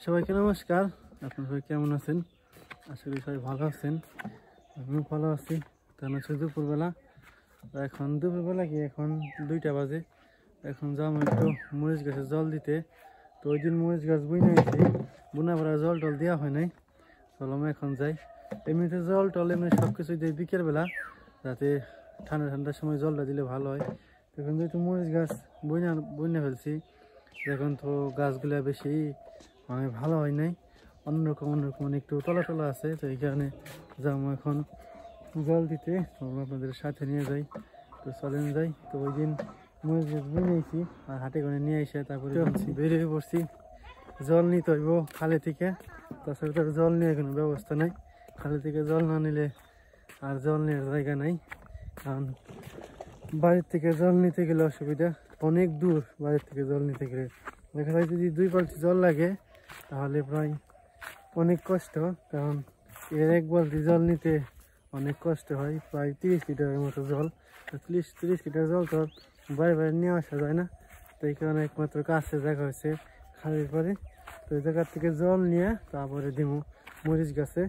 সবাইকে নমস্কার। আপনারা সবাই কেমন আছেন? আশা করি সবাই ভালো আছেন। আমিও ভালো আছি। কারণ হচ্ছে দুপুরবেলা, এখন দুপুরবেলা কি এখন 2টা বাজে। এখন যাবো একটু মরিচ গাছে জল দিতে। তো ওই দিন মরিচ গাছ বুনে আইছি, বুনা পড়া জল টল দেওয়া হয় নাই। চললাম এখন যাই। এমনিতে জল টল এমনি সব কিছু দিই বিকেলবেলা, যাতে ঠান্ডার সময় জলটা দিলে ভালো হয়। এখন যেহেতু মরিচ গাছ বুনে ফেলছি, এখন তো গাছগুলা বেশি মানে ভালো হয় নাই, অন্যরকম একটু তলা আছে। তো এই কারণে যাবো এখন জল দিতে। আপনাদের সাথে নিয়ে যাই, তো চলেন যাই। তো ওই দিন মরিচ গাছ বুনেছি আর হাটে করে নিয়ে এসে তারপরে বেরিয়ে পড়ছি জল নিতে হইব খালে থেকে। তাছাড়া তার জল নিয়ে কোনো ব্যবস্থা নাই, খালে থেকে জল না নিলে আর জল নেওয়ার জায়গা নাই। কারণ বাড়ির থেকে জল নিতে গেলে অসুবিধা, অনেক দূর বাড়ির থেকে জল নিতে গেলে। দেখা যায় যদি 2 বালতি জল লাগে তাহলে প্রায় অনেক কষ্ট, কারণ এর 1 বালতি জল নিতে অনেক কষ্ট হয়। প্রায় 30 লিটারের মতো জল। 30 লিটার জল তো বাড়ি নিয়ে আসা যায় না। তো এই কারণে একমাত্র কাছে জায়গা হয়েছে খালের পরে। তো ওই জায়গার থেকে জল নিয়ে তারপরে দিব মরিচ গাছে।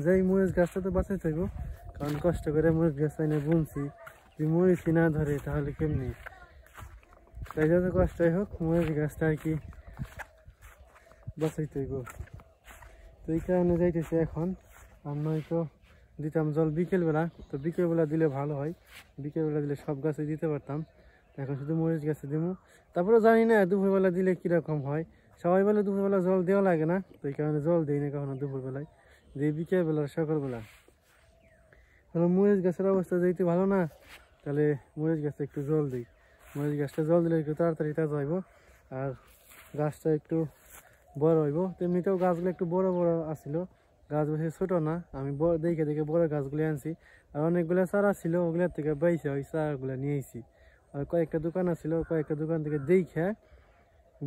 যাই মরিচ গাছটা তো বাঁচাইতে হইব, কারণ কষ্ট করে মরিচ গাছ এনে বুনছি, যদি মরিচই না ধরে তাহলে কেমনি। তাই যত কষ্টই হোক মরিচ গাছটা আর কি বাঁচাইতে হইব। তো এই কারণে যাইতেছে এখন। আর নয়তো দিতাম জল বিকেলবেলা, তো বিকেলবেলা দিলে ভালো হয়। বিকেলবেলা দিলে সব গাছে দিতে পারতাম, এখন শুধু মরিচ গাছে দিব। তারপরে জানি না দুপুরবেলা দিলে কীরকম হয়। সবাই বলে দুপুরবেলা জল দেওয়া লাগে না, তো এই কারণে জল দিই না কখনো দুপুরবেলায়, দিই বিকেলবেলা সকালবেলা। কারণ মরিচ গাছের অবস্থা যেহেতু ভালো না, তাহলে মরিচ গাছে একটু জল দিই। মরিচ গাছটা জল দিলে একটু তাড়াতাড়ি তাজা হইব আর গাছটা একটু বড় হইব। তেমনিতেও গাছগুলো একটু বড় আসছিল, গাছ বেশি ছোটো না। আমি দেখে বড় গাছগুলো আনছি, আর অনেকগুলো চারা ছিল, ওগুলোর থেকে বাইছে ওই চারাগুলো নিয়ে আইছি। আর কয়েকটা দোকান আছিল, কয়েকটা দোকান থেকে দেখে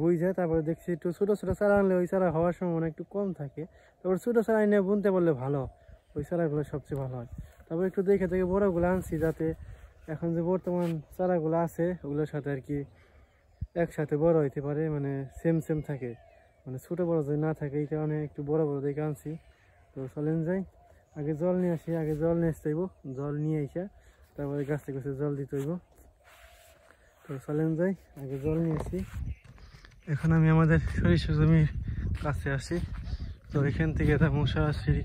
বুঝে তারপরে দেখছি একটু ছোটো চারা আনলে ওই চারা হওয়ার সম্ভাবনা একটু কম থাকে। তারপর ছোটো চারা এনে বুনতে পারলে ভালো, ওই চারাগুলো সবচেয়ে ভালো হয়। তারপর একটু দেখে বড়গুলো আনছি, যাতে এখন যে বর্তমান চারাগুলো আছে ওগুলোর সাথে আর কি একসাথে বড় হইতে পারে, মানে সেম থাকে, মানে ছোটো বড় যদি না থাকে। এই কারণে একটু বড় দেখে আনছি। তো চলেন যাই, আগে জল নিয়ে আসি। আগে জল নিয়ে আসতে হইব, জল নিয়ে এসে তারপরে গাছে জল দিতে হইব। তো চলেন যাই, আগে জল নিয়ে আসি। এখন আমি আমাদের সরিষা জমির কাছে আসি। তো এখান থেকে সরাসরি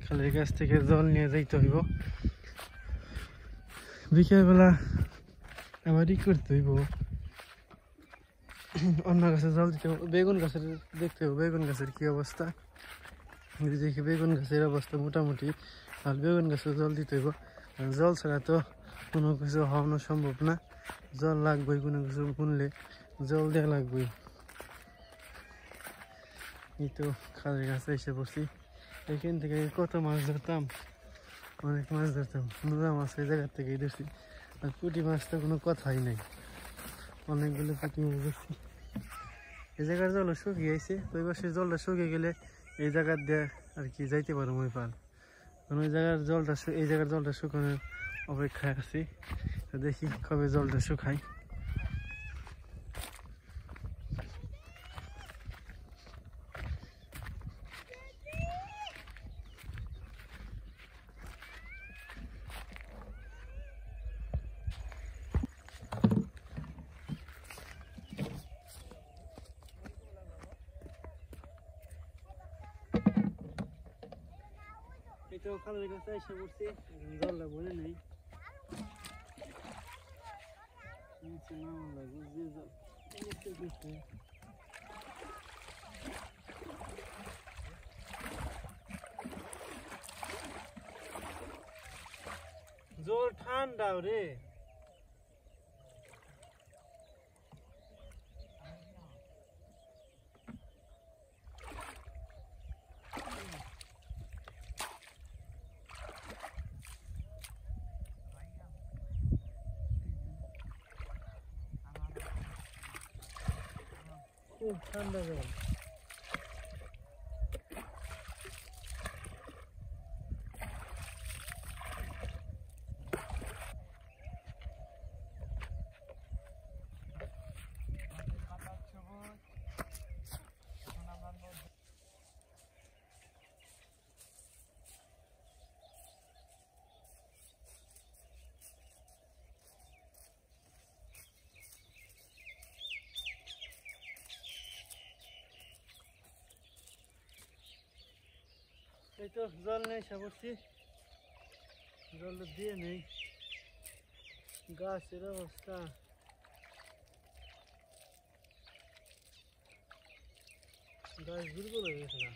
খালের গাছ থেকে জল নিয়ে যাইতে হইব। বিকেলবেলা আবার করতে হইব, অন্য গাছে জল দিতে হবে। বেগুন গাছের দেখতে হবে বেগুন গাছের কি অবস্থা। যদি দেখি বেগুন গাছের অবস্থা মোটামুটি, আর বেগুন গাছে জল দিতে হইব। জল ছাড়া তো কোনো কিছু হওয়ানো সম্ভব না, জল লাগবেই। কোনো কিছু বুনলে জল দেওয়া লাগবেই। এই তো খালের গাছে এসে পড়ছি। এখান থেকে কত মাছ ধরতাম, অনেক মাছ ধরতাম। নোরা মাছ এই জায়গার থেকেই ধরছি। আর পুঁটি মাছ তো কোনো কথাই নাই, অনেকগুলো পুঁটি মাছ ধরছি। এই জায়গার জল শুকিয়ে গেছে, তো ওই পাশে জলটা শুকিয়ে গেলে এই জায়গার দিয়ে আর কি যাইতে পারো ওই পার। কারণ ওই জায়গার জলটা এই জায়গার জলটা শুকানোর অপেক্ষায় আছি। তো দেখি কবে জলটা শুকাই। এই তো খালের কাছে এসে পড়ছি, জলটা বলে নেই। জল ঠান্ডা রে, খুব ঠান্ডা জল। এই তো জল নেই সাবছি, জল দিয়ে নেই, গাছের অবস্থা গাছ দুর্বল হয়ে গেছে না।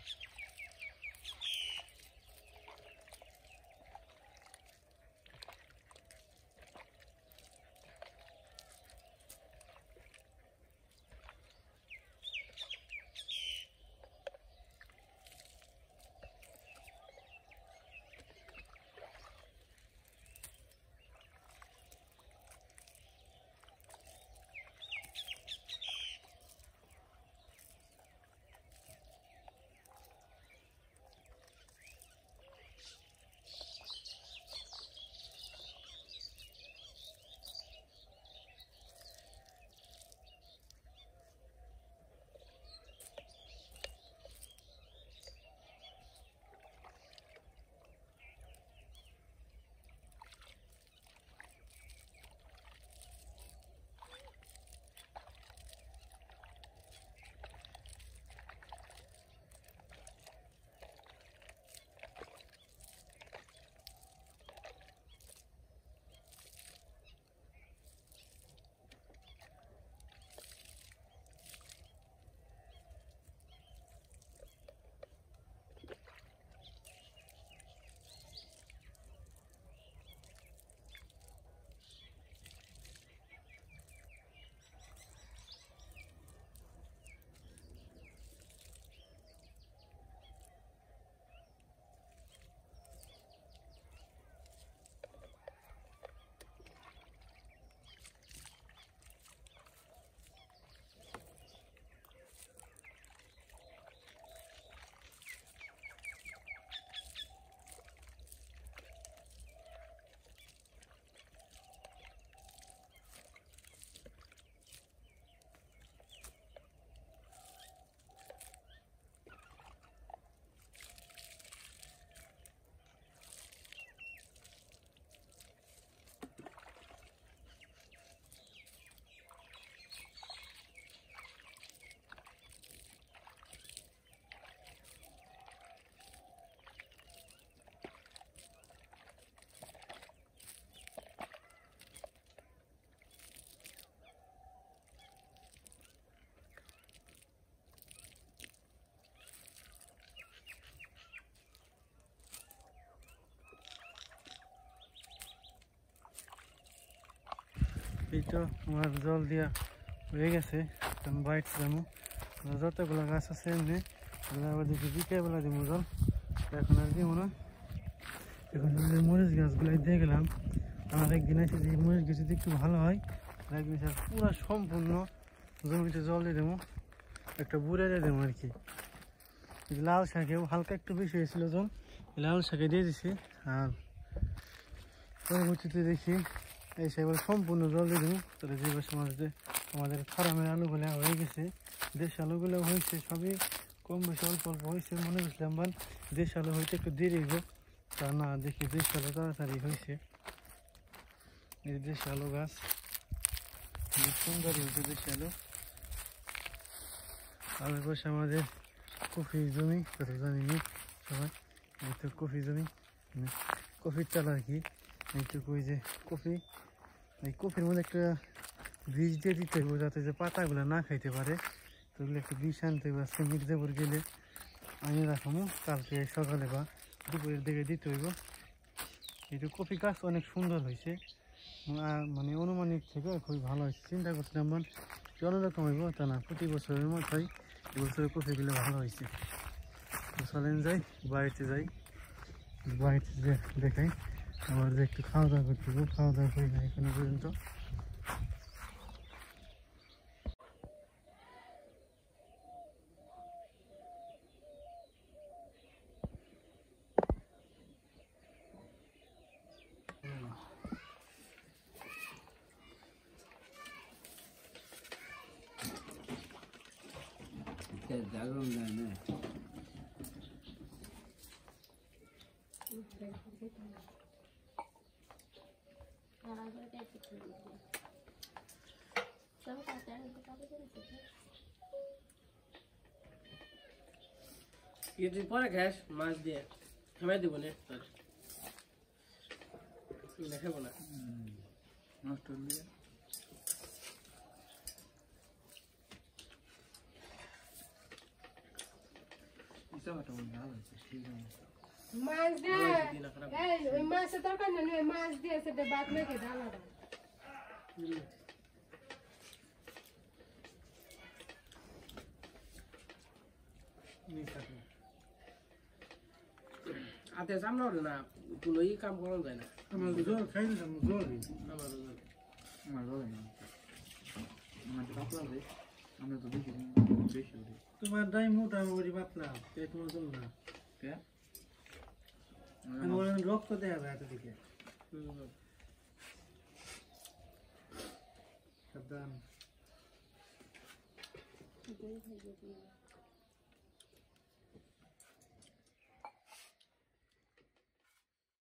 এই তো আমার জল দিয়া হয়ে গেছে, কারণ বাইট যাবো যতগুলো গাছ আছে এমনি আবার দেখি বিকেলবেলা দিব জল, এখন আর দিব না। এখন মরিচ গাছগুলো দিয়ে গেলাম, আমার একদিন আছে যে মরিচ গাছ যদি একটু ভালো হয় একদিন পুরো সম্পূর্ণ জমিতে জল দিয়ে দেবো, একটা বুড়ে দিয়ে দেবো আর কি। লাল শাকেও হালকা একটু বেশি হয়েছিল জল, লাল শাকে দিয়ে দিছি। আর পরবর্তীতে দেখি এই সেবার সম্পূর্ণ জল দিয়ে দেবো। তাহলে যে বছর মাঝে আমাদের ফার্মের আলুগুলো হয়ে গেছে, দেশ আলুগুলো হয়েছে সবই কম বেশি অল্প অল্প হয়েছে, মনে করছিলাম বান দেশ আলু হইতে একটু দেরি হইব, তা না দেখি দেশ আলু তাড়াতাড়ি হয়েছে। এই দেশ আলু গাছ সুন্দরই হয়েছে দেশ আলু। আর পাশে আমাদের কফি জমি, কত জানি নি সবাই, এই তো কফি জমি, কফির চাল আর কি। এইটুকু ওই যে কফি, এই কফির মধ্যে একটা বীজ দিয়ে দিতে হইব যাতে যে পাতাগুলো না খাইতে পারে, তো ওগুলো একটু বিষ আনতে হইব। আজকে মির্জাপুর গেলে আনি রাখামো, কালকে সকালে বা দুপুরের দিকে দিতে হইব। এইটু কফি গাছ অনেক সুন্দর হয়েছে, মানে অনুমানিক থেকে খুবই ভালো হয়েছে। চিন্তা করছিলাম অন্যরকম হইব, তা না প্রতি বছরের মতোই এবছরের কফিগুলো ভালো হয়েছে। চলেন যাই বাড়িতে যাই, বাড়িতে দেখাই আবার যে একটু খাওয়া দাওয়া করতে হবে, খাওয়া দাওয়া করি না এখনো পর্যন্ত। জাগরণ দেয় না তুই পরে খাস মাছ দিয়ে। খাবার দিব না তার দেখাবো না নষ্ট দিয়ে ইচ্ছা ভালো হয়েছে ঠিক আছে মাছ দে এই ওই মাছের তরকারি না ওই মাছ দিয়ে সেটা ভাত মেখে ডালা দাও আতে সামনে ওঠে না কোনো কাম করা যায় না আমার জল খাই দিলাম জলই আমার আমার জল না আমার পাতলা হবে আমরা তো বেশি বেশি তোমার দাই মোটা ওরি পাতলা তাই তোমার জল না কে আমার রক্ত দেয়া যায় এতদিকে সাবধান